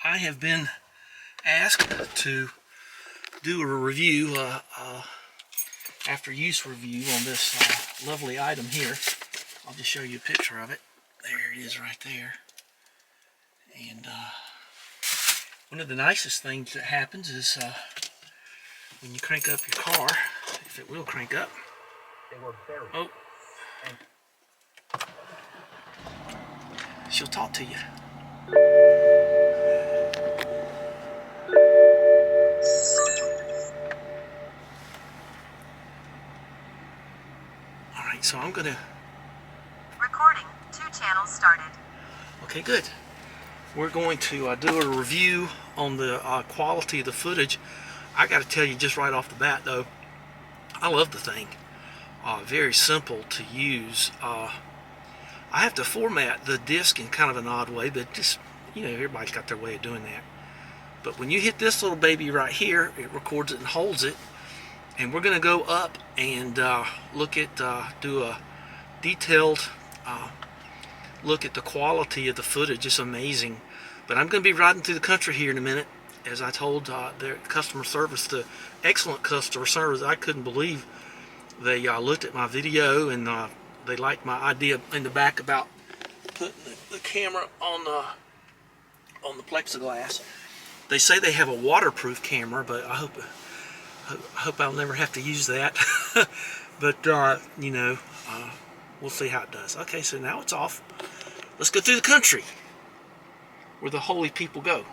I have been asked to do a review, after use review on this lovely item here. I'll just show you a picture of it. There it is right there. And one of the nicest things that happens is when you crank up your car, if it will crank up. Oh. She'll talk to you. Alright, so I'm gonna... Recording, 2 channels started. Okay, good. We're going to do a review on the quality of the footage. I gotta tell you just right off the bat though, I love the thing. Very simple to use. I have to format the disc in kind of an odd way, but just, you know, everybody's got their way of doing that. But when you hit this little baby right here, it records it and holds it. And we're going to go up and look at, do a detailed look at the quality of the footage. It's amazing. But I'm going to be riding through the country here in a minute. As I told their customer service, the excellent customer service, I couldn't believe they looked at my video and they liked my idea in the back about putting the camera on the plexiglass. They say they have a waterproof camera, but I hope I'll never have to use that. But you know, we'll see how it does. Okay, so now it's off. Let's go through the country where the holy people go.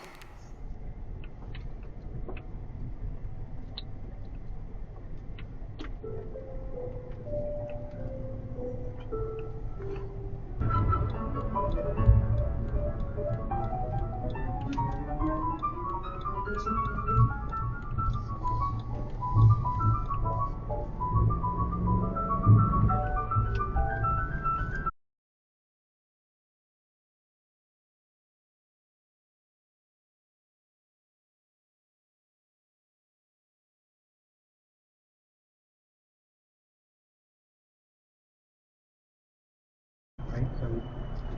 Right, so if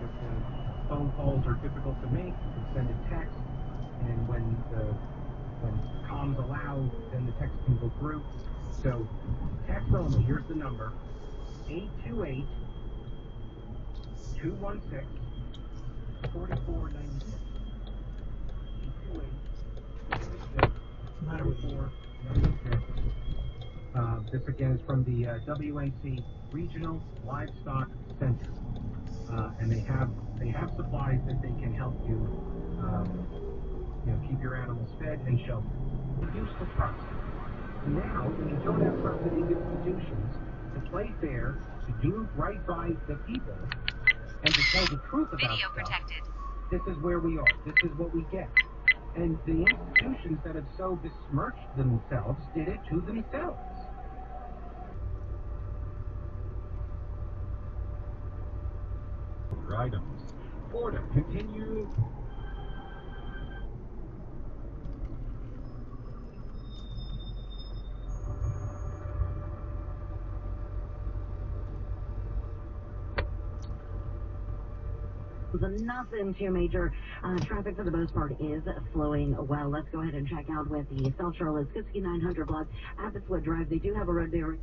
the phone calls are difficult to make, you can send a text, and when comms allow, then the text can go through. So text only. Here's the number: 828-216-4496. This again is from the WNC Regional Livestock Center, and they have supplies that they can help you, keep your animals fed and sheltered. Reduce the trust. Now, when you don't have trusted institutions to play fair, to do right by the people, and to tell the truth about Video stuff, protected. this is where we are. This is what we get. And the institutions that have so besmirched themselves did it to themselves. Items. Order. Continue. Nothing too major. Traffic for the most part is flowing well. Let's go ahead and check out with the South Charlotte 6900 block, Abbotswood Drive. They do have a road there.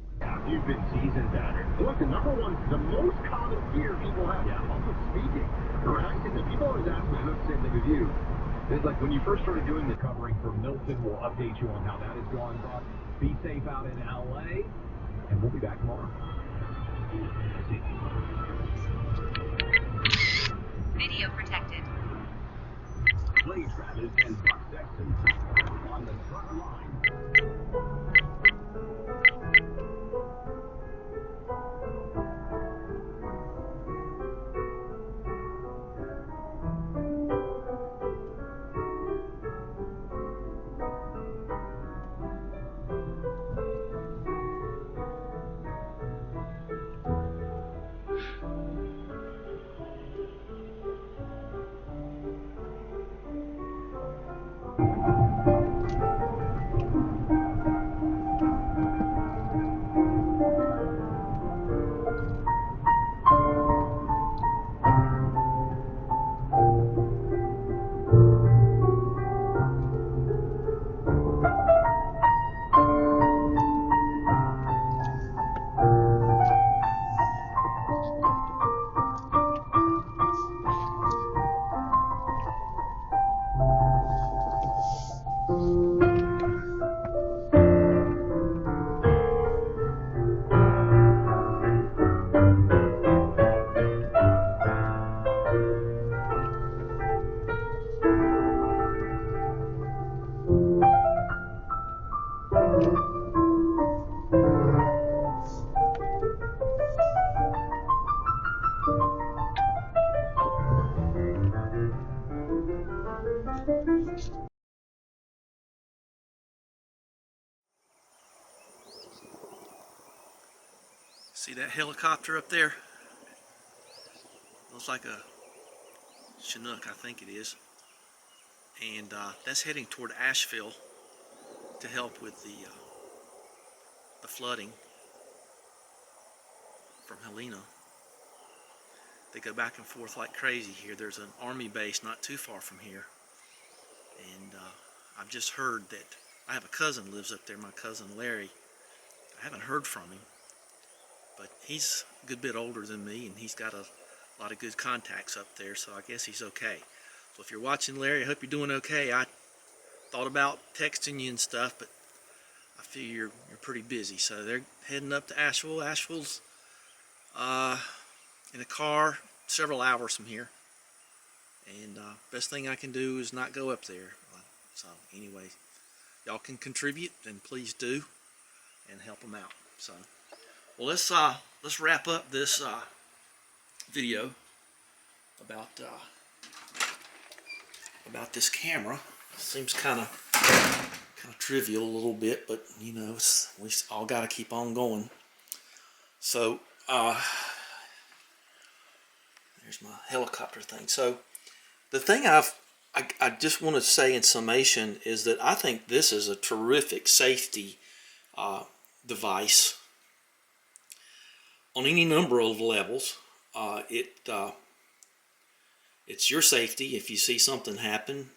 You've been seasoned at it. Look, the number one, the most common fear people have, public speaking. Correct? And the people always ask me, I know the same thing with you. It's like when you first started doing the covering for Milton, we'll update you on how that is going. But be safe out in LA, and we'll be back tomorrow. Video protected. Clay Travis and Buck Sexton on the front line. See that helicopter up there? Looks like a Chinook, I think it is. And that's heading toward Asheville to help with the flooding from Helena. They go back and forth like crazy here. There's an army base not too far from here. And I've just heard that I have a cousin who lives up there, my cousin Larry. I haven't heard from him, but he's a good bit older than me, and he's got a lot of good contacts up there, so I guess he's okay. So if you're watching, Larry, I hope you're doing okay. I thought about texting you and stuff, but I feel you're pretty busy. So they're heading up to Asheville. Asheville's in a car several hours from here, and best thing I can do is not go up there. So anyway, y'all can contribute, then please do, and help them out. So, well, let's wrap up this video about this camera. It seems kind of trivial a little bit, but you know, we all got to keep on going. So there's my helicopter thing. So the thing I just want to say in summation is that I think this is a terrific safety device on any number of levels. It's your safety if you see something happen.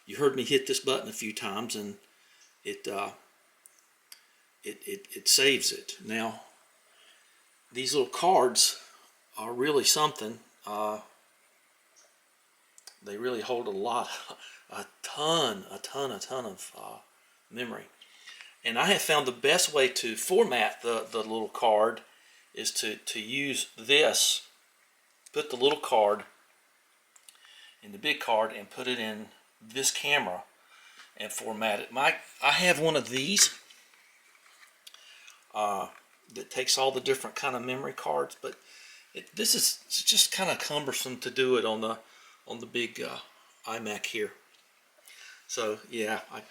You heard me hit this button a few times, and it saves it. Now, these little cards are really something. They really hold a ton of memory. And I have found the best way to format the little card is to use this. Put the little card in the big card and put it in this camera and format it. I have one of these that takes all the different kind of memory cards, but this is just kind of cumbersome to do it on the big iMac here. So yeah, I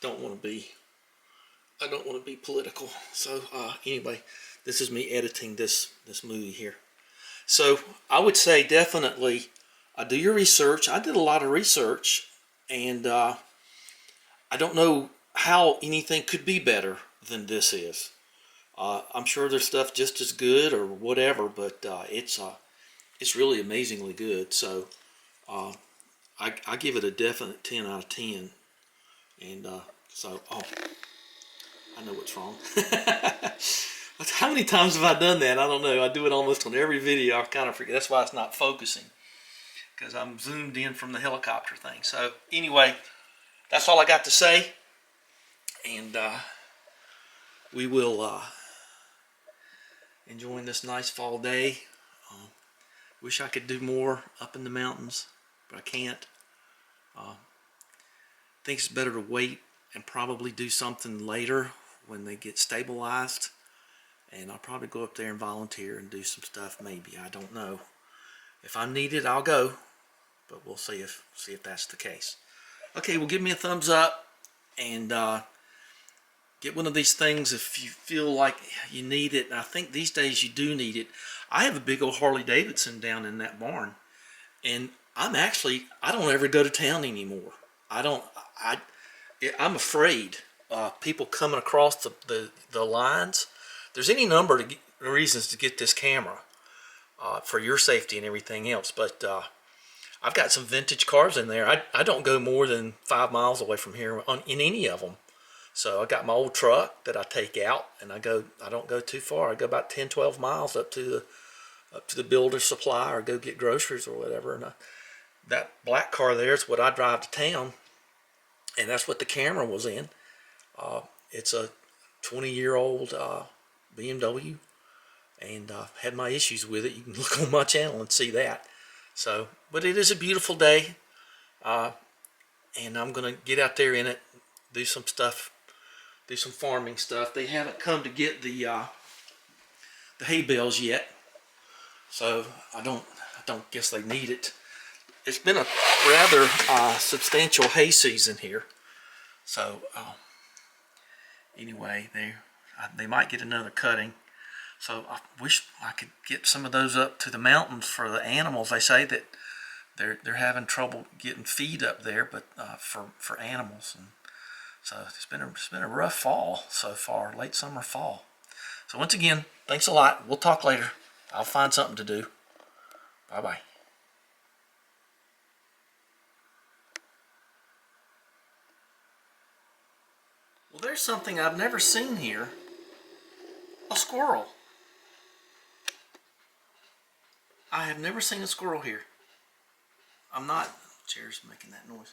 don't want to be political. So anyway, this is me editing this movie here. So I would say definitely do your research. I did a lot of research, and I don't know how anything could be better than this is. I'm sure there's stuff just as good or whatever, but it's really amazingly good. So I give it a definite 10 out of 10. And so, I know what's wrong. How many times have I done that? I don't know. I do it almost on every video. I kind of forget. That's why it's not focusing, because I'm zoomed in from the helicopter thing. So anyway, that's all I got to say. And we will enjoying this nice fall day. Wish I could do more up in the mountains, but I can't. Think it's better to wait and probably do something later when they get stabilized. And I'll probably go up there and volunteer and do some stuff. Maybe, I don't know. If I'm needed, I'll go, but we'll see if that's the case. Okay, well, give me a thumbs up and get one of these things if you feel like you need it. And I think these days you do need it. I have a big old Harley Davidson down in that barn, and I don't ever go to town anymore. I'm afraid people coming across the lines. There's any number of reasons to get this camera for your safety and everything else, but I've got some vintage cars in there. I don't go more than 5 miles away from here in any of them. So I got my old truck that I take out, and I don't go too far. I go about 10-12 miles up to the builder supply or go get groceries or whatever. And that black car there is what I drive to town, and that's what the camera was in. It's a 20-year-old BMW, and had my issues with it. You can look on my channel and see that. So, but it is a beautiful day, and I'm gonna get out there in it, do some stuff, do some farming stuff. They haven't come to get the hay bales yet, so I don't guess they need it. it's been a rather substantial hay season here. So anyway, they might get another cutting. So I wish I could get some of those up to the mountains for the animals. They say that they're having trouble getting feed up there, but for animals. And so it's been a rough fall so far, late summer, fall. So once again, thanks a lot. We'll talk later. I'll find something to do. Bye-bye. Well, there's something I've never seen here. A squirrel. I have never seen a squirrel here. I'm not... Chair's making that noise.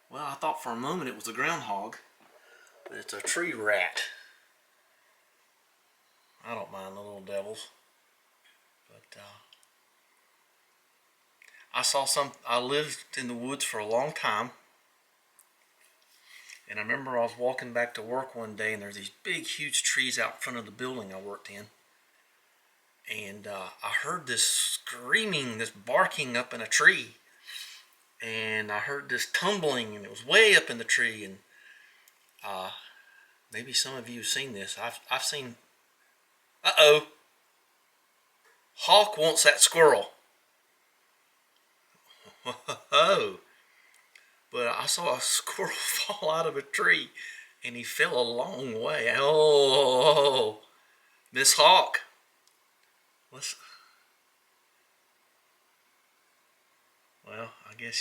Well, I thought for a moment it was a groundhog, but it's a tree rat. I don't mind the little devils. But I lived in the woods for a long time. And I remember I was walking back to work one day, and there's these big, huge trees out in front of the building I worked in. And I heard this screaming, this barking up in a tree. And I heard this tumbling, and it was way up in the tree. And maybe some of you have seen this. I've seen... Uh-oh. Hawk wants that squirrel. Whoa. But I saw a squirrel fall out of a tree, and he fell a long way. Oh, Miss Hawk. Well, I guess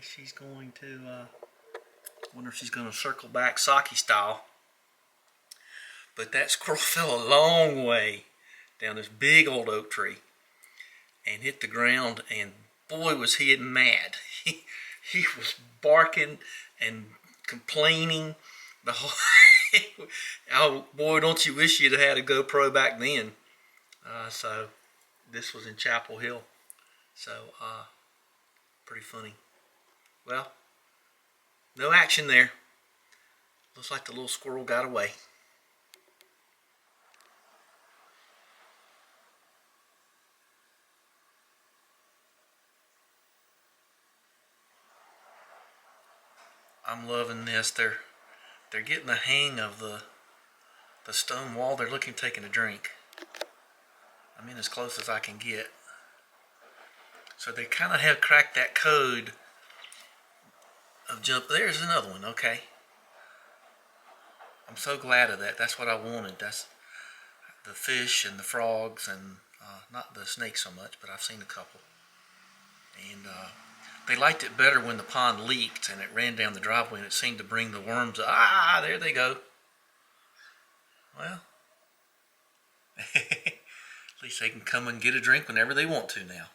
she's going to, wonder if she's going to circle back Saki style. But that squirrel fell a long way down this big old oak tree and hit the ground, and boy was he mad. He was barking and complaining the whole oh boy, don't you wish you'd had a GoPro back then. So this was in Chapel Hill. So pretty funny. Well, no action there. Looks like the little squirrel got away. I'm loving this. They're getting the hang of the stone wall. They're looking, taking a drink. I'm in as close as I can get. So they kind of have cracked that code of jump. There's another one. Okay. I'm so glad of that. That's what I wanted. That's the fish and the frogs, and not the snakes so much, but I've seen a couple. And they liked it better when the pond leaked and it ran down the driveway, and it seemed to bring the worms. Ah, there they go. Well, at least they can come and get a drink whenever they want to now.